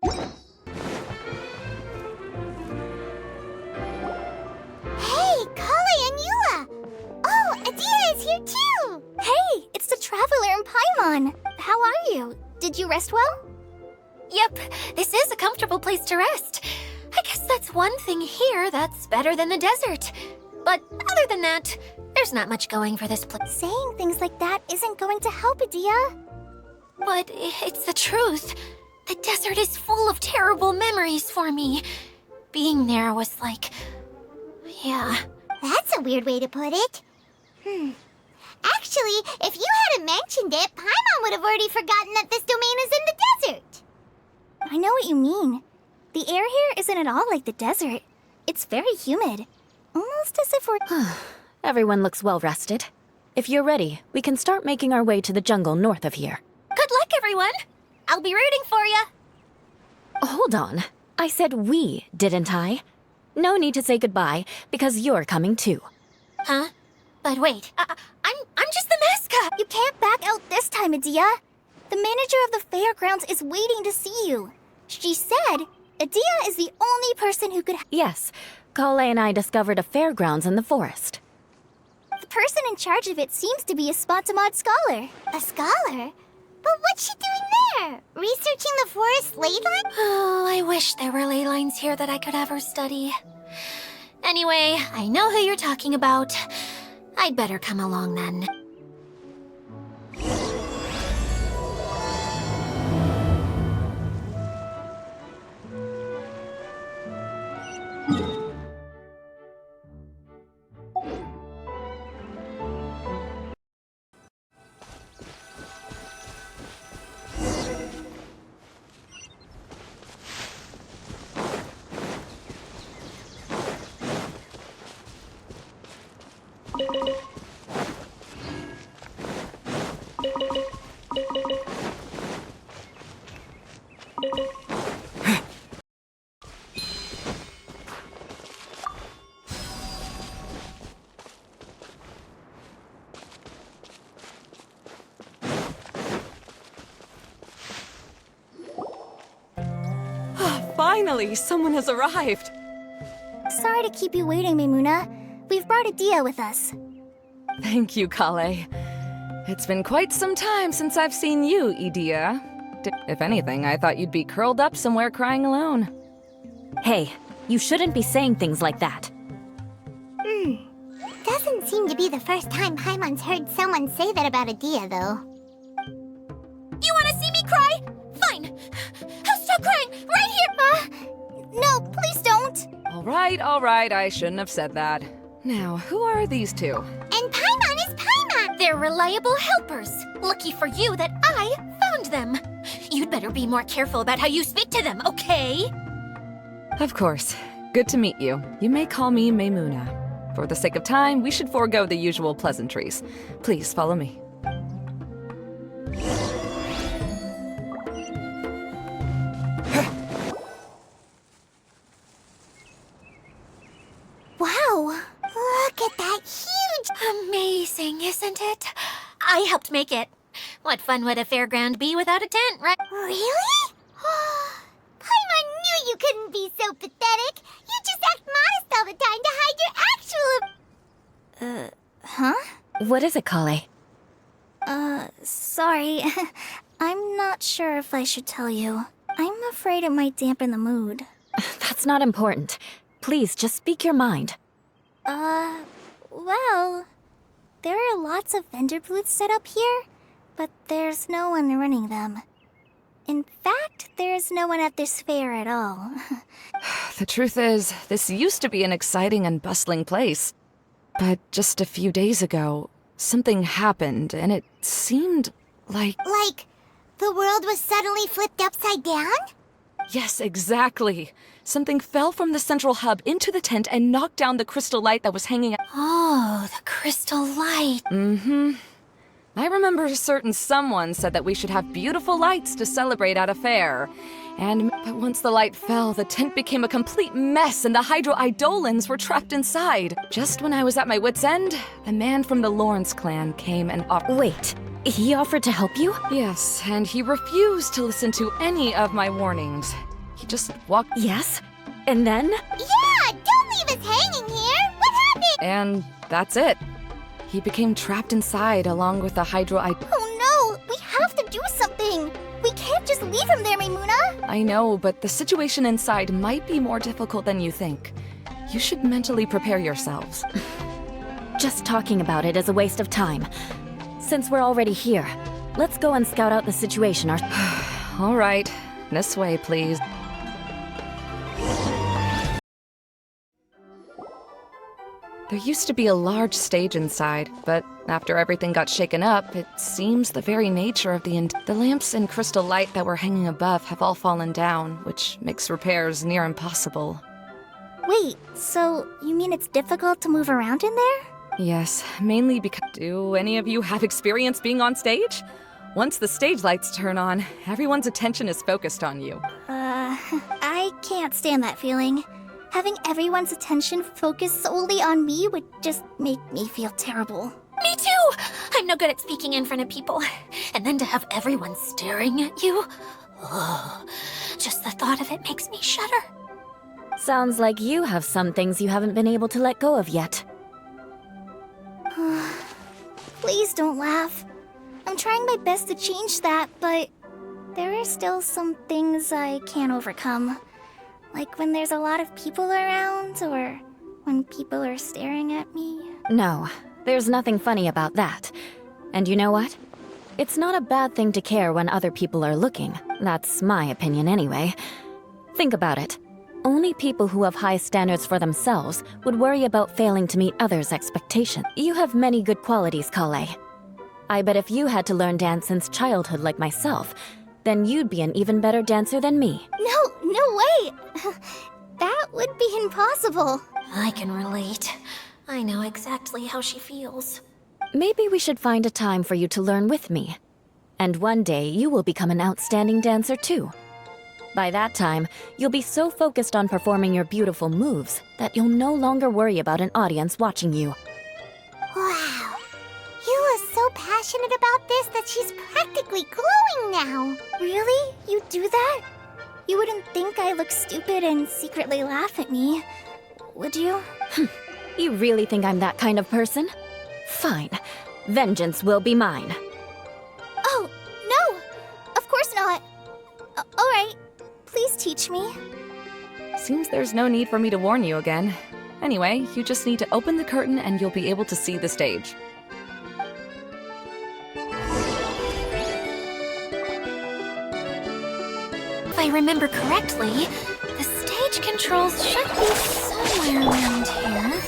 Hey, Kale and Eula! Oh, Adia is here too! Hey, it's the Traveler and Paimon. How are you? Did you rest well? Yep, this is a comfortable place to rest. I guess that's one thing here that's better than the desert. But other than that, there's not much going for this place. Saying things like that isn't going to help, Adia. But it's the truth. The desert is full of terrible memories for me. Being there was like... yeah. That's a weird way to put it. Actually, if you hadn't mentioned it, Paimon would have already forgotten that this domain is in the desert. I know what you mean. The air here isn't at all like the desert. It's very humid. Almost as if we're... Everyone looks well rested. If you're ready, we can start making our way to the jungle north of here. Good luck, everyone! I'll be rooting for ya! Hold on. I said we, didn't I? No need to say goodbye, because you're coming too. Huh? But wait, I'm just the mascot! You can't back out this time, Adia. The manager of the fairgrounds is waiting to see you. She said Adia is the only person who could... Yes, Kale and I discovered a fairgrounds in the forest. The person in charge of it seems to be a Spontamod scholar. A scholar? But what's she doing there? Researching the forest ley line? Oh, I wish there were ley lines here that I could ever study. Anyway, I know who you're talking about. I'd better come along then. Finally, someone has arrived. Sorry to keep you waiting, Maimuna. We've brought Adia with us. Thank you, Kale. It's been quite some time since I've seen you, Idia. If anything, I thought you'd be curled up somewhere crying alone. Hey, you shouldn't be saying things like that. Doesn't seem to be the first time Paimon's heard someone say that about Adia, though. You wanna see me cry? Fine! I'll stop crying right here! No, please don't. All right, I shouldn't have said that. Now, who are these two? And Paimon is Paimon! They're reliable helpers. Lucky for you that I found them. You'd better be more careful about how you speak to them, okay? Of course. Good to meet you. You may call me Maimuna. For the sake of time, we should forego the usual pleasantries. Please follow me. Wow! Look at that huge... Amazing, isn't it? I helped make it. What fun would a fairground be without a tent, right? Really? Paimon knew you couldn't be so pathetic. You just act modest all the time to hide your actual... Huh? What is it, Kale? Sorry. I'm not sure if I should tell you. I'm afraid it might dampen the mood. That's not important. Please, just speak your mind. Well, there are lots of vendor booths set up here, but there's no one running them. In fact, there's no one at this fair at all. The truth is, this used to be an exciting and bustling place. But just a few days ago, something happened, and it seemed like... Like, the world was suddenly flipped upside down? Yes, exactly. Something fell from the central hub into the tent and knocked down the crystal light that was hanging... Oh, the crystal light. Mm-hmm. I remember a certain someone said that we should have beautiful lights to celebrate at a fair. But once the light fell, the tent became a complete mess and the Hydro-Eidolons were trapped inside. Just when I was at my wit's end, a man from the Lawrence clan came and offered... Wait, He offered to help you? Yes, and he refused to listen to any of my warnings. He just walked... Yes? And then? Yeah, don't leave us hanging here! What happened? And that's it. He became trapped inside along with the Hydro... Oh no! We have to do something! We can't just leave him there, Maimuna! I know, but the situation inside might be more difficult than you think. You should mentally prepare yourselves. Just talking about it is a waste of time. Since we're already here, let's go and scout out the situation All right, this way, please. There used to be a large stage inside, but after everything got shaken up, it seems the very nature of the lamps and crystal light that were hanging above have all fallen down, which makes repairs near impossible. Wait, so you mean it's difficult to move around in there? Yes, mainly because... Do any of you have experience being on stage? Once the stage lights turn on, everyone's attention is focused on you. I can't stand that feeling. Having everyone's attention focused solely on me would just make me feel terrible. Me too! I'm no good at speaking in front of people. And then to have everyone staring at you? Oh, just the thought of it makes me shudder. Sounds like you have some things you haven't been able to let go of yet. Please don't laugh. I'm trying my best to change that, but there are still some things I can't overcome. Like when there's a lot of people around, or when people are staring at me. No, there's nothing funny about that. And you know what? It's not a bad thing to care when other people are looking. That's my opinion anyway. Think about it. Only people who have high standards for themselves would worry about failing to meet others' expectations. You have many good qualities, Kale. I bet if you had to learn dance since childhood like myself, then you'd be an even better dancer than me. No way! That would be impossible. I can relate. I know exactly how she feels. Maybe we should find a time for you to learn with me. And one day you will become an outstanding dancer too. By that time, you'll be so focused on performing your beautiful moves that you'll no longer worry about an audience watching you. Wow. Eula's so passionate about this that she's practically glowing now. Really? You do that? You wouldn't think I look stupid and secretly laugh at me, would you? You really think I'm that kind of person? Fine. Vengeance will be mine. Oh, no! Of course not. Alright, please teach me. Seems there's no need for me to warn you again. Anyway, you just need to open the curtain and you'll be able to see the stage. If I remember correctly, the stage controls should be somewhere around here.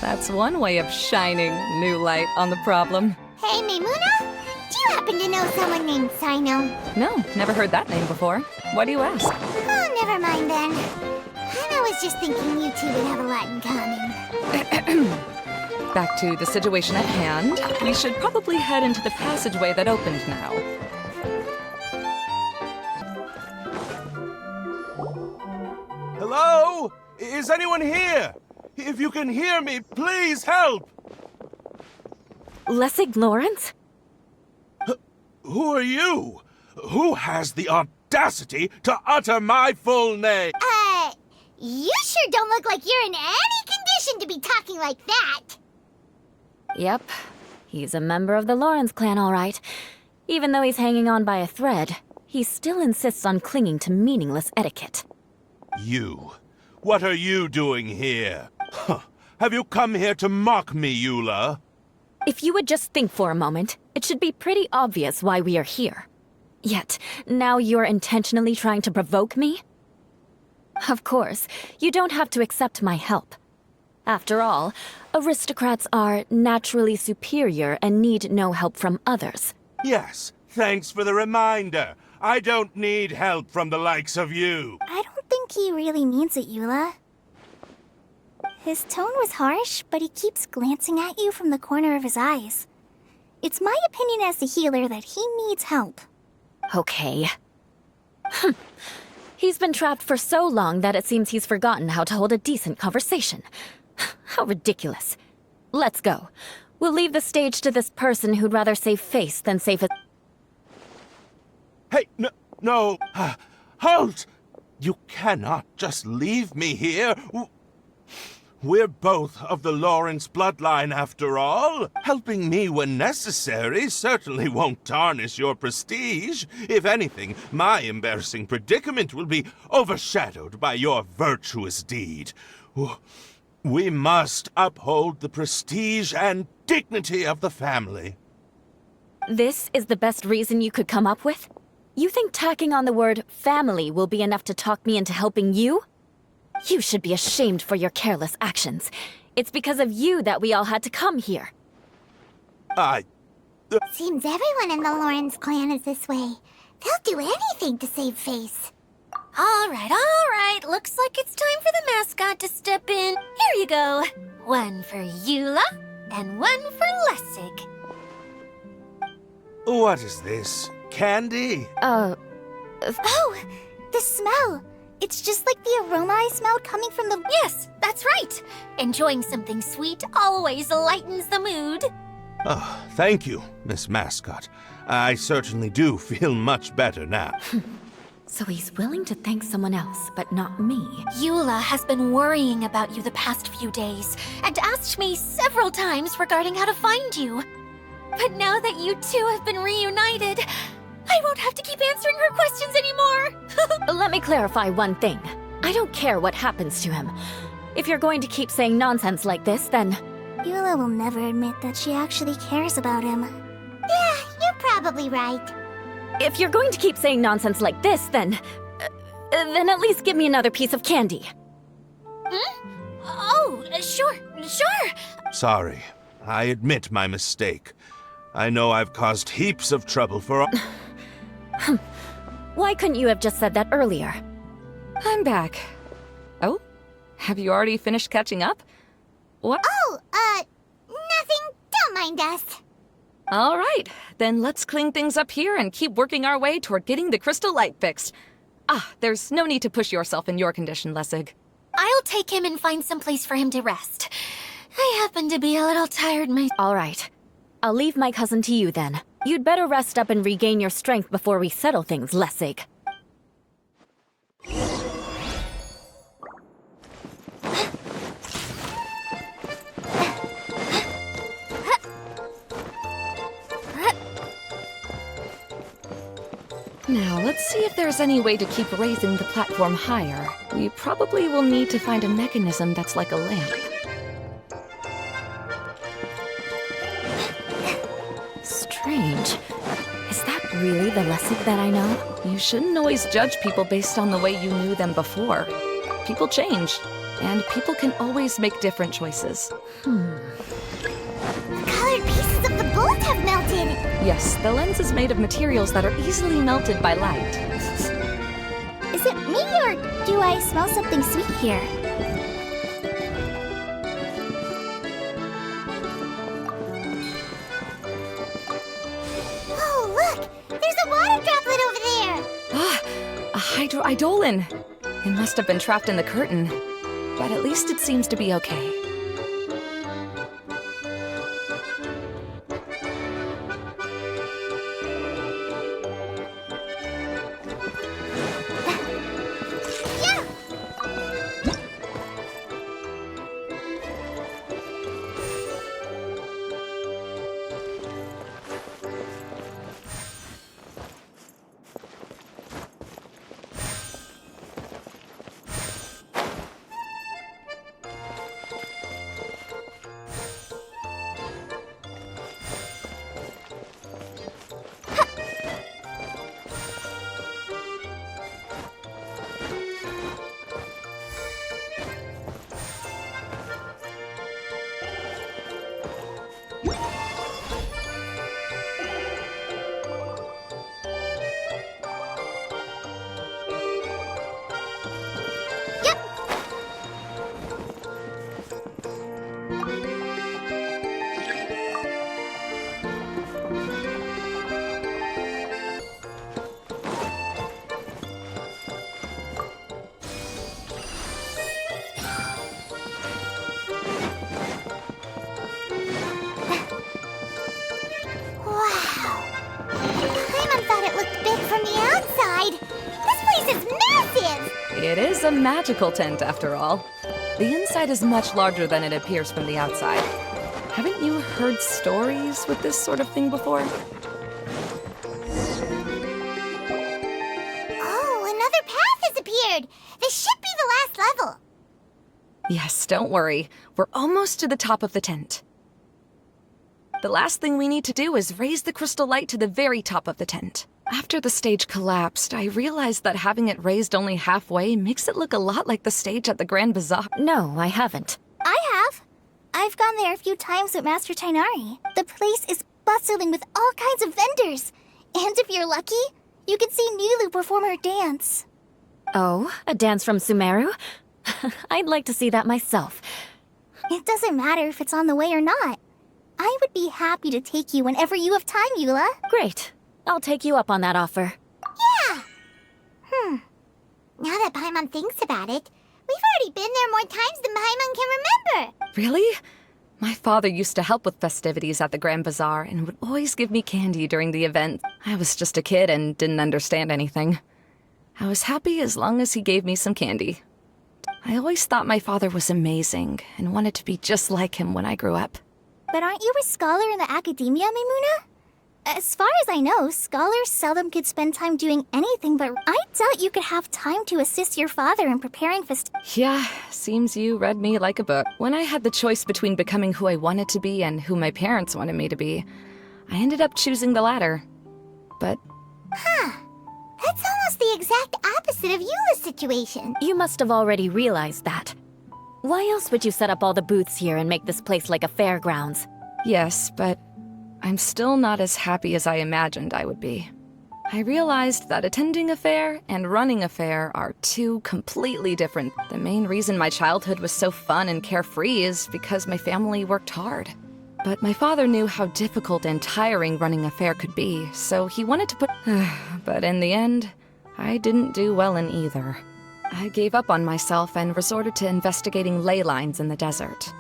That's one way of shining new light on the problem. Hey, Maimuna? Do you happen to know someone named Sino? No, never heard that name before. Why do you ask? Oh, never mind then. I was just thinking you two would have a lot in common. Back to the situation at hand. We should probably head into the passageway that opened now. Hello? Is anyone here? If you can hear me, please help! Lessig Lawrence? Who are you? Who has the audacity to utter my full name? You sure don't look like you're in any condition to be talking like that. Yep. He's a member of the Lawrence clan, all right. Even though he's hanging on by a thread, he still insists on clinging to meaningless etiquette. You. What are you doing here? Huh. Have you come here to mock me, Eula? If you would just think for a moment, it should be pretty obvious why we are here. Yet, now you're intentionally trying to provoke me? Of course, you don't have to accept my help. After all, aristocrats are naturally superior and need no help from others. Yes, thanks for the reminder. I don't need help from the likes of you. I don't think he really means it, Eula. His tone was harsh, but he keeps glancing at you from the corner of his eyes. It's my opinion as the healer that he needs help. Okay. He's been trapped for so long that it seems he's forgotten how to hold a decent conversation. How ridiculous. Let's go. We'll leave the stage to this person who'd rather save face than save his— Hey, no, halt! You cannot just leave me here. We're both of the Lawrence bloodline, after all. Helping me when necessary certainly won't tarnish your prestige. If anything, my embarrassing predicament will be overshadowed by your virtuous deed. We must uphold the prestige and dignity of the family. This is the best reason you could come up with? You think tacking on the word family will be enough to talk me into helping you? You should be ashamed for your careless actions. It's because of you that we all had to come here. Seems everyone in the Lawrence clan is this way. They'll do anything to save face. All right. Looks like it's time for the mascot to step in. Here you go. One for Eula, and one for Lessig. What is this? Candy? Oh, the smell! It's just like the aroma I smelled coming from the— Yes, that's right. Enjoying something sweet always lightens the mood. Oh, thank you, Miss Mascot. I certainly do feel much better now. So he's willing to thank someone else, but not me. Eula has been worrying about you the past few days and asked me several times regarding how to find you. But now that you two have been reunited, I won't have to keep answering her questions anymore. Let me clarify one thing. I don't care what happens to him. If you're going to keep saying nonsense like this, then— Eula will never admit that she actually cares about him. Yeah, you're probably right. if you're going to keep saying nonsense like this, then at least give me another piece of candy. Oh, sure. Sorry. I admit my mistake. I know I've caused heaps of trouble for— Why couldn't you have just said that earlier? I'm back. Oh? Have you already finished catching up? What? Oh, nothing. Don't mind us. All right, then let's clean things up here and keep working our way toward getting the crystal light fixed. There's no need to push yourself in your condition, Lessig. I'll take him and find some place for him to rest. I happen to be a little tired myself. All right. I'll leave my cousin to you then. You'd better rest up and regain your strength before we settle things, Lessig. Now, let's see if there's any way to keep raising the platform higher. We probably will need to find a mechanism that's like a lamp. Strange. Is that really the Lessig that I know? You shouldn't always judge people based on the way you knew them before. People change, and people can always make different choices. The colored pieces of the bolt have melted. Yes, the lens is made of materials that are easily melted by light. Is it me, or do I smell something sweet here? Oh, look! There's a water droplet over there! A hydroidolin! It must have been trapped in the curtain. But at least it seems to be okay. It is a magical tent, after all. The inside is much larger than it appears from the outside. Haven't you heard stories with this sort of thing before? Oh, another path has appeared! This should be the last level! Yes, don't worry. We're almost to the top of the tent. The last thing we need to do is raise the crystal light to the very top of the tent. After the stage collapsed, I realized that having it raised only halfway makes it look a lot like the stage at the Grand Bazaar. No, I haven't. I have. I've gone there a few times with Master Tainari. The place is bustling with all kinds of vendors. And if you're lucky, you can see Nilu perform her dance. Oh, a dance from Sumeru? I'd like to see that myself. It doesn't matter if it's on the way or not. I would be happy to take you whenever you have time, Eula. Great. I'll take you up on that offer. Yeah! Now that Paimon thinks about it, we've already been there more times than Paimon can remember! Really? My father used to help with festivities at the Grand Bazaar and would always give me candy during the event. I was just a kid and didn't understand anything. I was happy as long as he gave me some candy. I always thought my father was amazing and wanted to be just like him when I grew up. But aren't you a scholar in the academia, Mimuna? As far as I know, scholars seldom could spend time doing anything, but I doubt you could have time to assist your father in preparing Yeah, seems you read me like a book. When I had the choice between becoming who I wanted to be and who my parents wanted me to be, I ended up choosing the latter. But That's almost the exact opposite of Eula's situation. You must have already realized that. Why else would you set up all the booths here and make this place like a fairgrounds? yes, but I'm still not as happy as I imagined I would be. I realized that attending a fair and running a fair are two completely different. The main reason my childhood was so fun and carefree is because my family worked hard. But my father knew how difficult and tiring running a fair could be, so he wanted to put... But in the end, I didn't do well in either. I gave up on myself and resorted to investigating ley lines in the desert.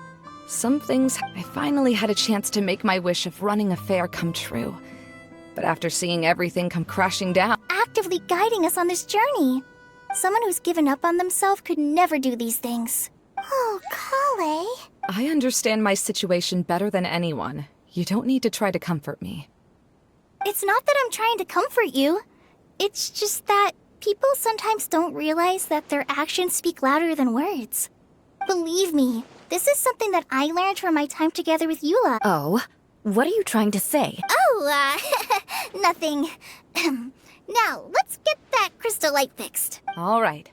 Some things, I finally had a chance to make my wish of running a fair come true. But after seeing everything come crashing down... actively guiding us on this journey. Someone who's given up on themselves could never do these things. Oh, Kale. I understand my situation better than anyone. You don't need to try to comfort me. It's not that I'm trying to comfort you. It's just that people sometimes don't realize that their actions speak louder than words. Believe me, this is something that I learned from my time together with Eula. Oh? What are you trying to say? Oh, nothing. Now, let's get that crystal light fixed. All right.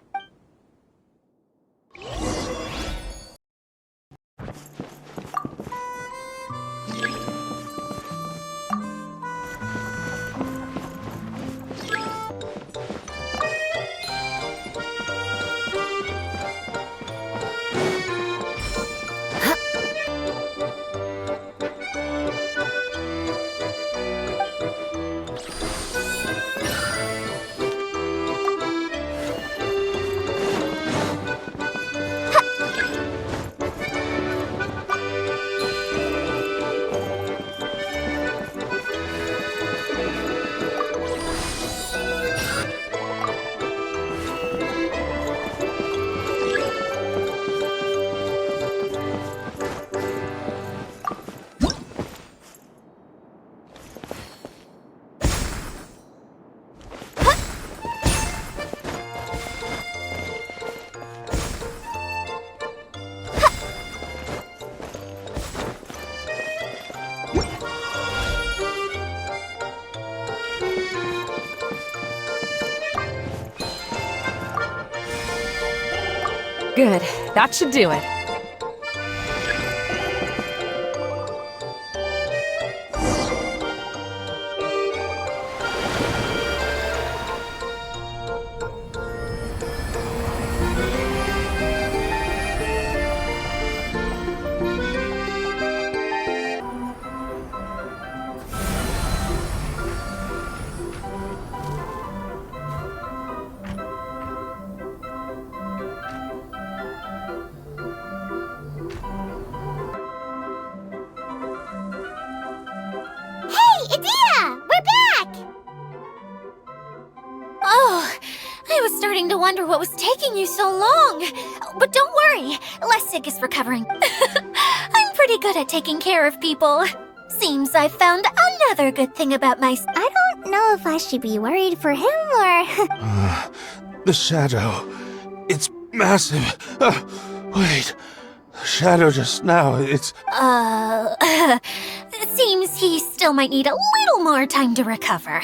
Good. That should do it. starting to wonder what was taking you so long. But don't worry, Lessig is recovering. I'm pretty good at taking care of people. Seems I found another good thing about my... I don't know if I should be worried for him or... The shadow. It's massive. Wait. The shadow just now, it's... It seems he still might need a little more time to recover.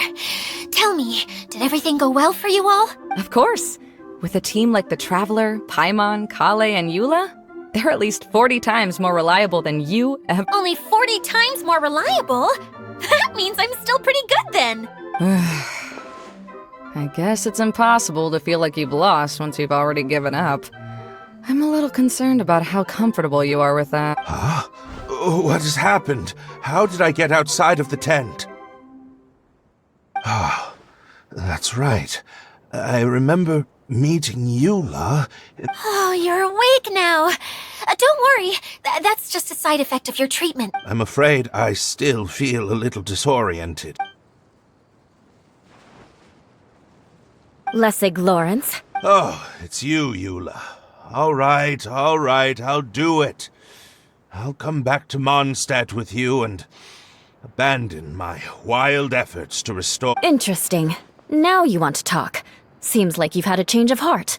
Tell me, did everything go well for you all? Of course. With a team like the Traveler, Paimon, Kale, and Eula, they're at least 40 times more reliable than you ever... Only 40 times more reliable? That means I'm still pretty good then. I guess it's impossible to feel like you've lost once you've already given up. I'm a little concerned about how comfortable you are with that. Huh? What has happened? How did I get outside of the tent? Ah, that's right. I remember meeting Eula. Oh, you're awake now. Don't worry, that's just a side effect of your treatment. I'm afraid I still feel a little disoriented. Lessig Lawrence. Oh, it's you, Eula. All right, I'll do it. I'll come back to Mondstadt with you and abandon my wild efforts to restore... Interesting. Now you want to talk. Seems like you've had a change of heart.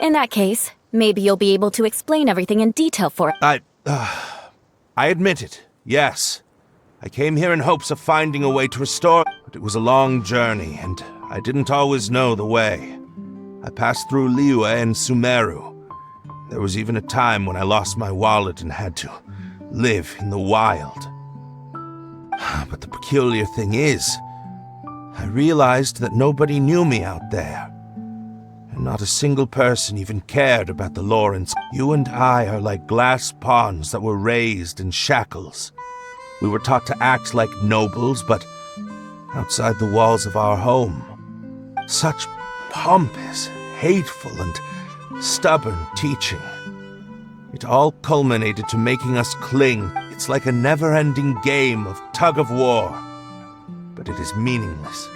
In that case, maybe you'll be able to explain everything in detail for... I admit it, yes. I came here in hopes of finding a way to restore... But it was a long journey, and I didn't always know the way. I passed through Liyue and Sumeru. There was even a time when I lost my wallet and had to live in the wild. But the peculiar thing is, I realized that nobody knew me out there. And not a single person even cared about the Lawrence. You and I are like glass pawns that were raised in shackles. We were taught to act like nobles, but outside the walls of our home. Such pompous, hateful, and stubborn teaching. It all culminated to making us cling. It's like a never-ending game of tug-of-war. But it is meaningless.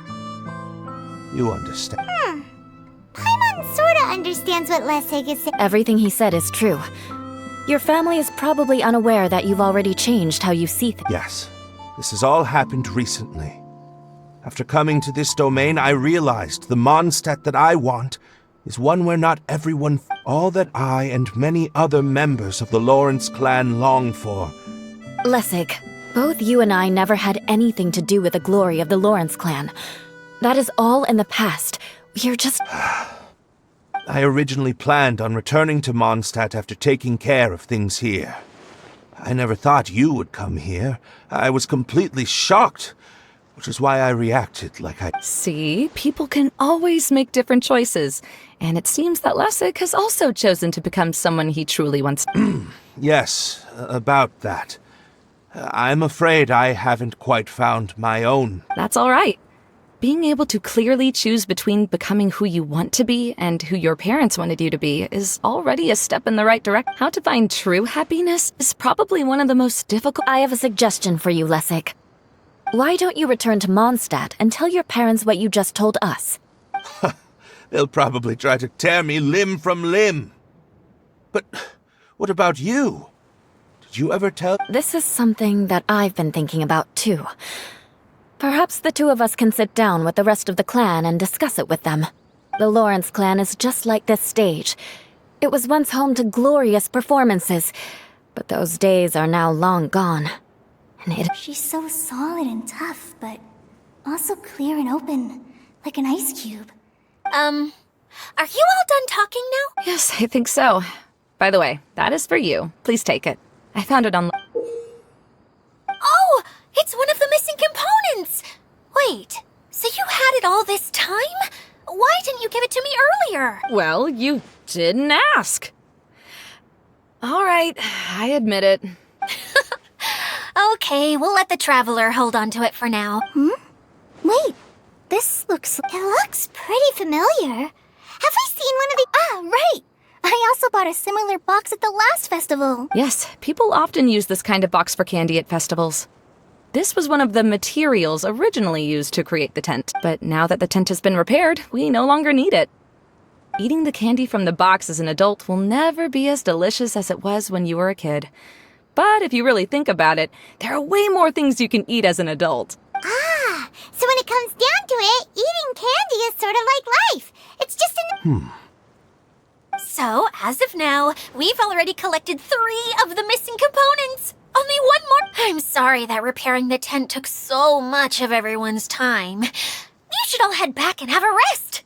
You understand. Paimon sorta understands what Lessig is saying. Everything he said is true. Your family is probably unaware that you've already changed how you see things. Yes, this has all happened recently. After coming to this domain, I realized the Mondstadt that I want is one where not everyone... All that I and many other members of the Lawrence clan long for. Lessig, both you and I never had anything to do with the glory of the Lawrence clan. That is all in the past. We're just... I originally planned on returning to Mondstadt after taking care of things here. I never thought you would come here. I was completely shocked, which is why I reacted like I... See, people can always make different choices. And it seems that Lessig has also chosen to become someone he truly wants. Yes, about that. I'm afraid I haven't quite found my own. That's all right. Being able to clearly choose between becoming who you want to be and who your parents wanted you to be is already a step in the right direction. How to find true happiness is probably one of the most difficult... I have a suggestion for you, Lessig. Why don't you return to Mondstadt and tell your parents what you just told us? They'll probably try to tear me limb from limb. But what about you? Did you ever tell... This is something that I've been thinking about, too. Perhaps the two of us can sit down with the rest of the clan and discuss it with them. The Lawrence clan is just like this stage. It was once home to glorious performances, but those days are now long gone. And She's so solid and tough, but also clear and open, like an ice cube. Are you all done talking now? Yes, I think so. By the way, that is for you. Please take it. I found it on... Oh, it's one of the missing components! Wait, so you had it all this time? Why didn't you give it to me earlier? Well, you didn't ask. All right, I admit it. Okay, we'll let the Traveler hold on to it for now. Wait, this looks... It looks pretty familiar. Have we seen one of the... Ah, right! I also bought a similar box at the last festival. Yes, people often use this kind of box for candy at festivals. This was one of the materials originally used to create the tent, but now that the tent has been repaired, we no longer need it. Eating the candy from the box as an adult will never be as delicious as it was when you were a kid. But if you really think about it, there are way more things you can eat as an adult. Ah, so when it comes down to it, eating candy is sort of like life. It's just So, as of now, we've already collected 3 of the missing components. Only 1 more. I'm sorry that repairing the tent took so much of everyone's time. You should all head back and have a rest.